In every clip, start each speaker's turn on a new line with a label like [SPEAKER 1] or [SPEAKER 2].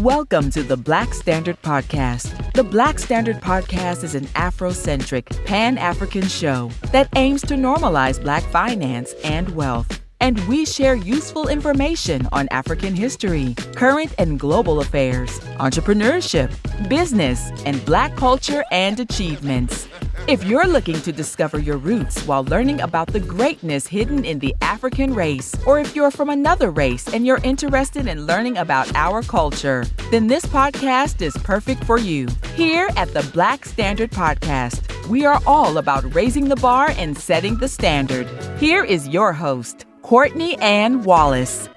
[SPEAKER 1] Welcome to the Black Standard Podcast. The Black Standard Podcast is an Afrocentric, Pan-African show that aims to normalize Black finance and wealth. And we share useful information on African history, current and global affairs, entrepreneurship, business, and Black culture and achievements. If you're looking to discover your roots while learning about the greatness hidden in the African race, or if you're from another race and you're interested in learning about our culture, then this podcast is perfect for you. Here at the Black Standard Podcast, we are all about raising the bar and setting the standard. Here is your host, Courtney Ann Wallace.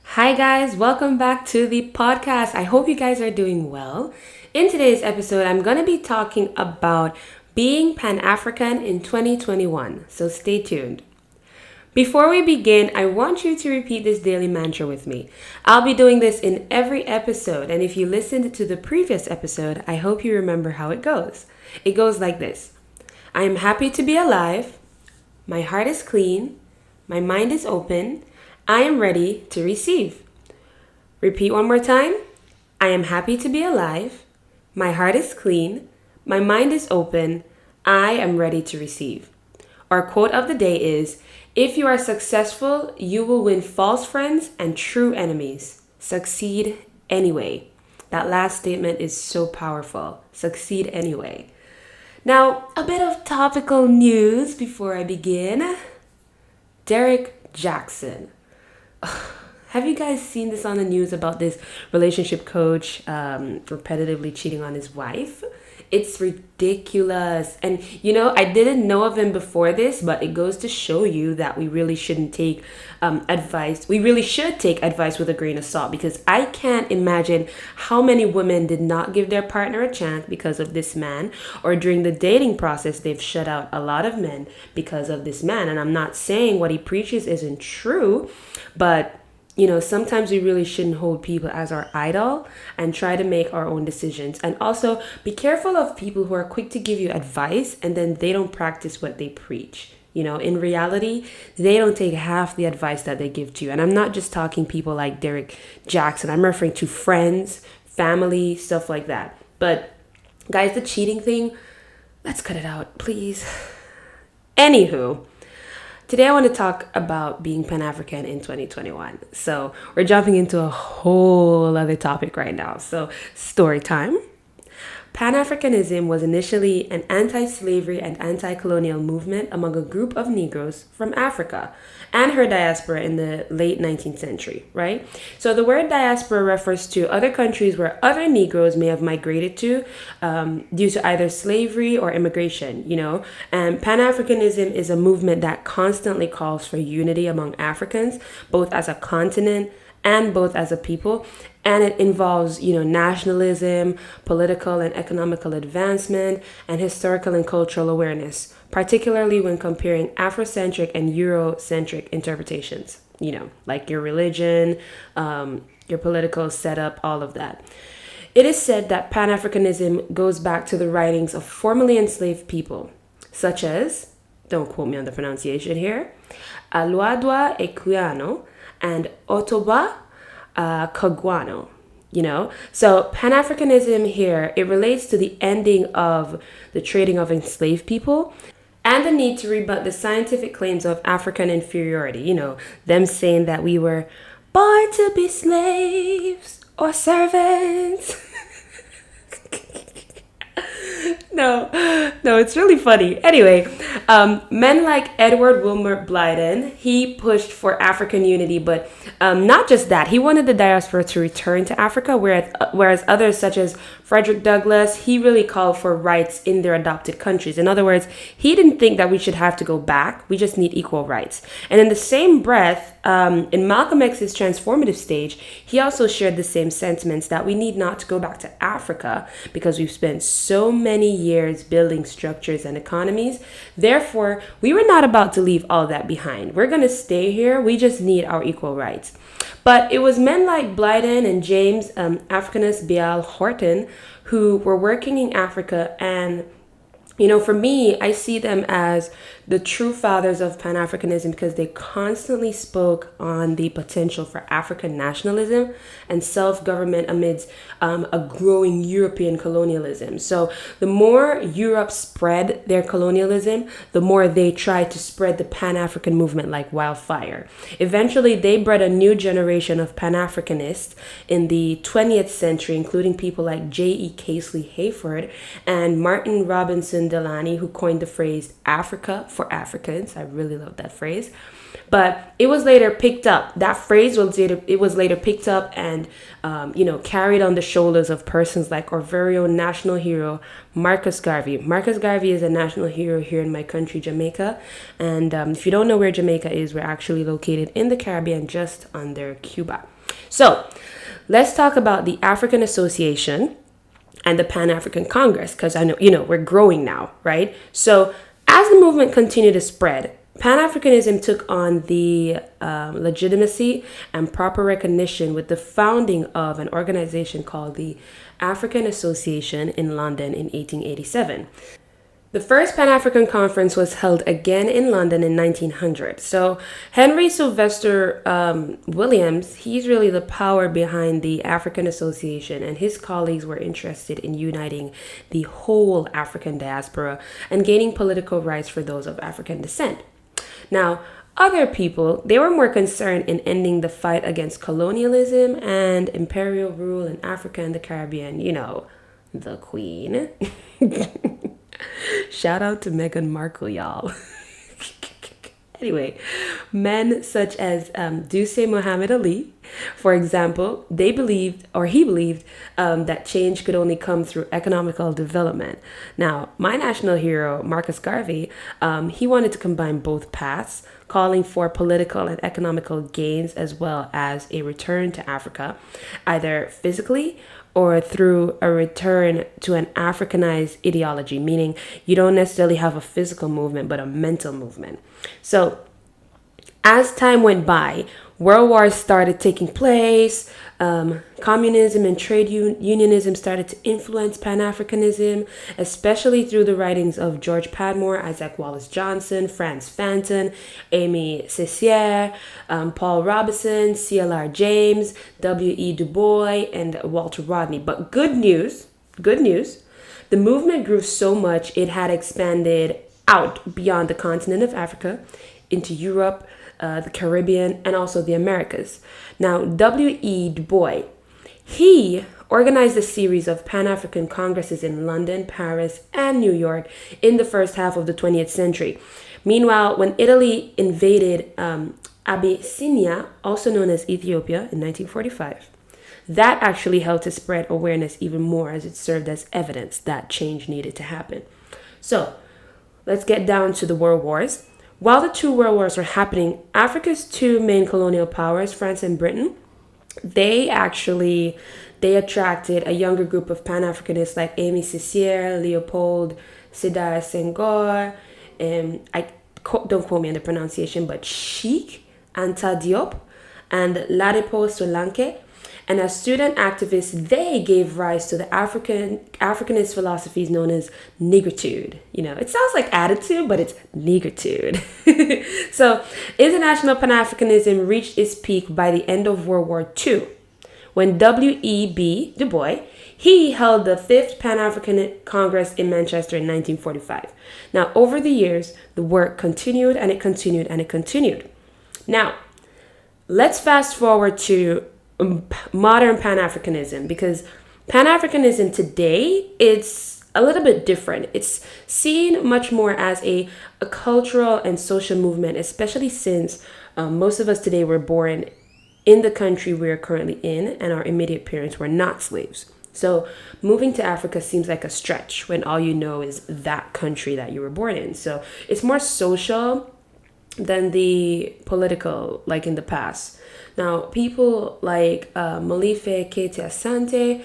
[SPEAKER 2] Hi guys, welcome back to the podcast. I hope you guys are doing well. In today's episode, I'm going to be talking about being Pan-African in 2021, so stay tuned. Before we begin, I want you to repeat this daily mantra with me. I'll be doing this in every episode, and if you listened to the previous episode, I hope you remember how it goes. It goes like this. I am happy to be alive. My heart is clean. My mind is open. I am ready to receive. Repeat one more time. I am happy to be alive. My heart is clean. My mind is open. I am ready to receive. Our quote of the day is, if you are successful, you will win false friends and true enemies. Succeed anyway. That last statement is so powerful. Succeed anyway. Now, a bit of topical news before I begin. Derek Jackson. Have you guys seen this on the news about this relationship coach repetitively cheating on his wife? It's ridiculous. And, I didn't know of him before this, but it goes to show you that we really shouldn't take advice. We really should take advice with a grain of salt, because I can't imagine how many women did not give their partner a chance because of this man, or during the dating process, they've shut out a lot of men because of this man. And I'm not saying what he preaches isn't true, but sometimes we really shouldn't hold people as our idol and try to make our own decisions. And also be careful of people who are quick to give you advice and then they don't practice what they preach. In reality, they don't take half the advice that they give to you. And I'm not just talking people like Derek Jackson. I'm referring to friends, family, stuff like that. But guys, the cheating thing, let's cut it out, please. Anywho. Today I want to talk about being Pan-African in 2021. So we're jumping into a whole other topic right now. So story time. Pan-Africanism was initially an anti-slavery and anti-colonial movement among a group of Negroes from Africa and her diaspora in the late 19th century, right? So the word diaspora refers to other countries where other Negroes may have migrated to due to either slavery or immigration, And Pan-Africanism is a movement that constantly calls for unity among Africans, both as a continent and both as a people. And it involves, nationalism, political and economical advancement, and historical and cultural awareness, particularly when comparing Afrocentric and Eurocentric interpretations, like your religion, your political setup, all of that. It is said that Pan-Africanism goes back to the writings of formerly enslaved people, such as, don't quote me on the pronunciation here, Aluadwa Equiano and Otoba Kagwano, So Pan-Africanism here, it relates to the ending of the trading of enslaved people and the need to rebut the scientific claims of African inferiority, them saying that we were born to be slaves or servants. No, it's really funny. Anyway, men like Edward Wilmer Blyden, he pushed for African unity, but not just that. He wanted the diaspora to return to Africa, whereas others such as Frederick Douglass, he really called for rights in their adopted countries. In other words, he didn't think that we should have to go back. We just need equal rights. And in the same breath, in Malcolm X's transformative stage, he also shared the same sentiments that we need not to go back to Africa because we've spent so many years building structures and economies. Therefore, we were not about to leave all that behind. We're going to stay here. We just need our equal rights. But it was men like Blyden and James Africanus Bial Horton who were working in Africa, and for me, I see them as the true fathers of Pan-Africanism because they constantly spoke on the potential for African nationalism and self-government amidst a growing European colonialism. So the more Europe spread their colonialism, the more they tried to spread the Pan-African movement like wildfire. Eventually, they bred a new generation of Pan-Africanists in the 20th century, including people like J.E. Casely Hayford and Martin Robinson Delany, who coined the phrase Africa for Africans. I really love that phrase. But it was later picked up. That phrase was later picked up and carried on the shoulders of persons like our very own national hero Marcus Garvey. Marcus Garvey is a national hero here in my country, Jamaica. And if you don't know where Jamaica is, we're actually located in the Caribbean, just under Cuba. So let's talk about the African Association and the Pan-African Congress, because I know, we're growing now, right? So as the movement continued to spread, Pan-Africanism took on the legitimacy and proper recognition with the founding of an organization called the African Association in London in 1887. The first Pan-African conference was held again in London in 1900. So Henry Sylvester Williams, he's really the power behind the African Association, and his colleagues were interested in uniting the whole African diaspora and gaining political rights for those of African descent. Now, other people, they were more concerned in ending the fight against colonialism and imperial rule in Africa and the Caribbean. The Queen. Shout out to Meghan Markle, y'all. Anyway, men such as Dusé Muhammad Ali, for example, he believed that change could only come through economical development. Now, my national hero, Marcus Garvey, he wanted to combine both paths, calling for political and economical gains as well as a return to Africa, either physically or through a return to an Africanized ideology, meaning you don't necessarily have a physical movement, but a mental movement. So as time went by, world wars started taking place. Communism and trade unionism started to influence Pan-Africanism, especially through the writings of George Padmore, Isaac Wallace Johnson, Frantz Fanon, Aimé Césaire, Paul Robeson, C.L.R. James, W.E. Du Bois, and Walter Rodney. But good news, the movement grew so much it had expanded out beyond the continent of Africa into Europe, the Caribbean, and also the Americas. Now, W.E. Du Bois, he organized a series of Pan-African congresses in London, Paris, and New York in the first half of the 20th century. Meanwhile, when Italy invaded Abyssinia, also known as Ethiopia, in 1945, that actually helped to spread awareness even more, as it served as evidence that change needed to happen. So, let's get down to the world wars. While the two world wars were happening, Africa's two main colonial powers, France and Britain, they attracted a younger group of Pan-Africanists like Aimé Césaire, Leopold Sédar Senghor, don't quote me on the pronunciation, but Sheikh Anta Diop and Ladipo Solanke. And as student activists, they gave rise to the Africanist philosophies known as negritude. It sounds like attitude, but it's negritude. So international Pan-Africanism reached its peak by the end of World War II, when W.E.B. Du Bois, he held the 5th Pan-African Congress in Manchester in 1945. Now, over the years, the work continued and it continued and it continued. Now, let's fast forward to modern Pan-Africanism, because Pan-Africanism today, it's a little bit different. It's seen much more as a cultural and social movement, especially since most of us today were born in the country we're currently in and our immediate parents were not slaves. So moving to Africa seems like a stretch when all you know is that country that you were born in. So it's more social than the political, like in the past. Now, people like Molife Kete Asante,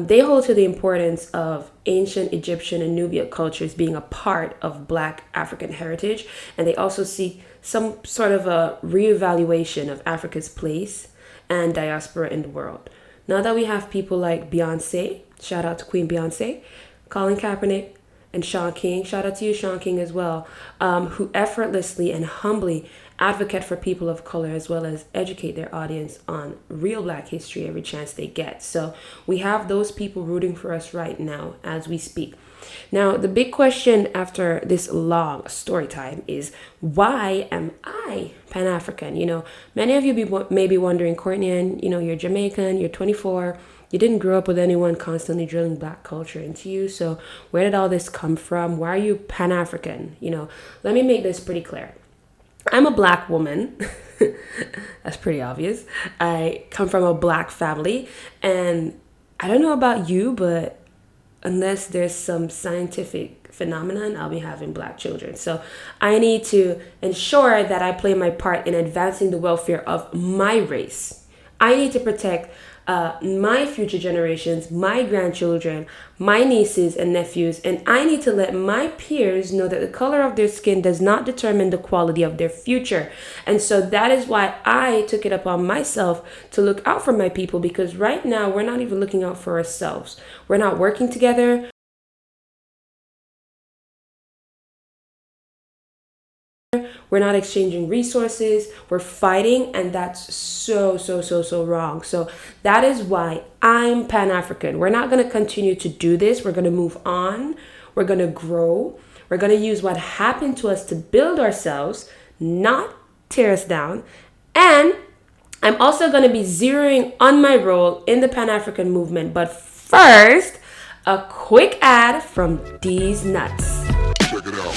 [SPEAKER 2] they hold to the importance of ancient Egyptian and Nubian cultures being a part of Black African heritage, and they also seek some sort of a reevaluation of Africa's place and diaspora in the world. Now that we have people like Beyonce, shout out to Queen Beyonce, Colin Kaepernick, and Sean King, shout out to you, Sean King, as well, who effortlessly and humbly advocate for people of color as well as educate their audience on real Black history every chance they get. So we have those people rooting for us right now as we speak. Now, the big question after this long story time is, why am I Pan-African? Many of you may be wondering, Courtney, and you're Jamaican, you're 24, you didn't grow up with anyone constantly drilling Black culture into you. So where did all this come from? Why are you Pan-African? Let me make this pretty clear. I'm a Black woman. That's pretty obvious. I come from a Black family, and I don't know about you, but unless there's some scientific phenomenon, I'll be having Black children. So I need to ensure that I play my part in advancing the welfare of my race. I need to protect my future generations, my grandchildren, my nieces and nephews, and I need to let my peers know that the color of their skin does not determine the quality of their future. And so that is why I took it upon myself to look out for my people, because right now we're not even looking out for ourselves. We're not working together. We're not exchanging resources. We're fighting, and that's so wrong. So that is why I'm Pan-African. We're not going to continue to do this. We're going to move on. We're going to grow. We're going to use what happened to us to build ourselves, not tear us down. And I'm also going to be zeroing on my role in the Pan-African movement. But first, a quick ad from These Nuts. Check it out.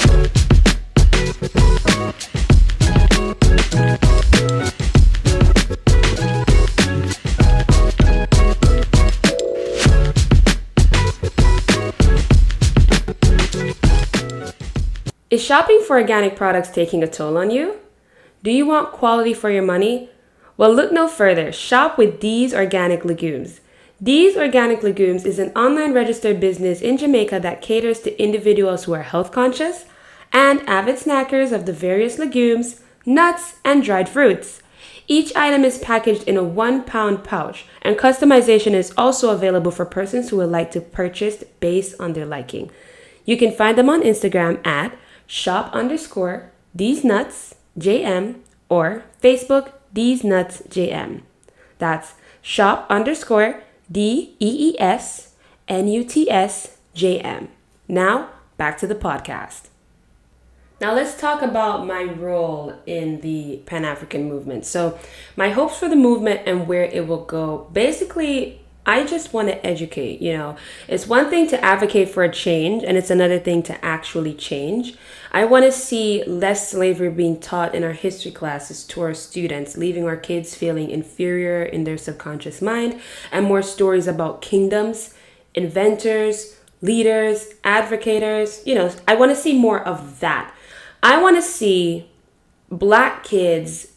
[SPEAKER 2] Is shopping for organic products taking a toll on you? Do you want quality for your money? Well, look no further. Shop with These Organic Legumes. These Organic Legumes is an online registered business in Jamaica that caters to individuals who are health conscious and avid snackers of the various legumes, nuts, and dried fruits. Each item is packaged in a 1-pound pouch, and customization is also available for persons who would like to purchase based on their liking. You can find them on Instagram at shop_TheseNutsJM or Facebook TheseNutsJM. That's shop_DEESNUTSJM. Now, back to the podcast. Now let's talk about my role in the Pan-African movement. So my hopes for the movement and where it will go. Basically, I just want to educate, It's one thing to advocate for a change, and it's another thing to actually change. I want to see less slavery being taught in our history classes to our students, leaving our kids feeling inferior in their subconscious mind, and more stories about kingdoms, inventors, leaders, advocators. I want to see more of that. I want to see Black kids,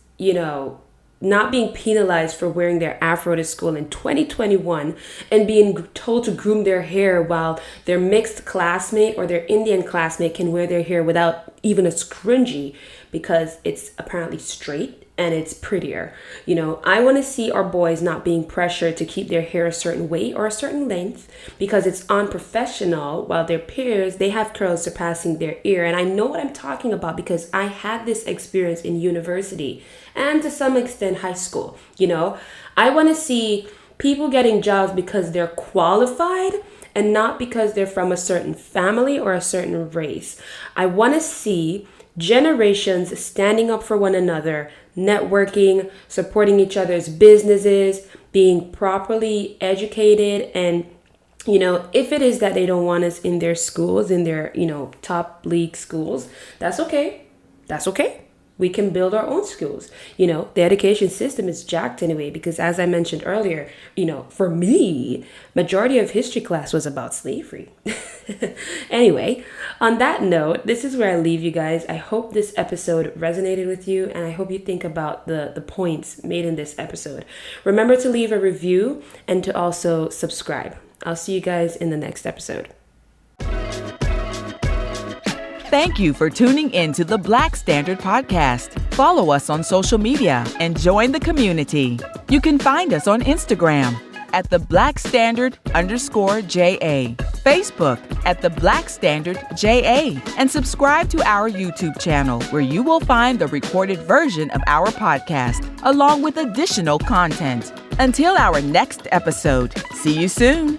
[SPEAKER 2] not being penalized for wearing their afro to school in 2021 and being told to groom their hair while their mixed classmate or their Indian classmate can wear their hair without even a scrunchie because it's apparently straight and it's prettier. I want to see our boys not being pressured to keep their hair a certain weight or a certain length because it's unprofessional, while their peers, they have curls surpassing their ear. And I know what I'm talking about because I had this experience in university and to some extent high school. I want to see people getting jobs because they're qualified and not because they're from a certain family or a certain race. I want to see generations standing up for one another, networking, supporting each other's businesses, being properly educated. And, if it is that they don't want us in their schools, in their, top league schools, that's okay. That's okay. We can build our own schools. The education system is jacked anyway, because as I mentioned earlier, for me, majority of history class was about slavery. Anyway, on that note, this is where I leave you guys. I hope this episode resonated with you, and I hope you think about the points made in this episode. Remember to leave a review and to also subscribe. I'll see you guys in the next episode.
[SPEAKER 1] Thank you for tuning in to the Black Standard Podcast. Follow us on social media and join the community. You can find us on Instagram at the Black Standard _JA. Facebook at The Black Standard JA, and subscribe to our YouTube channel where you will find the recorded version of our podcast along with additional content. Until our next episode, see you soon.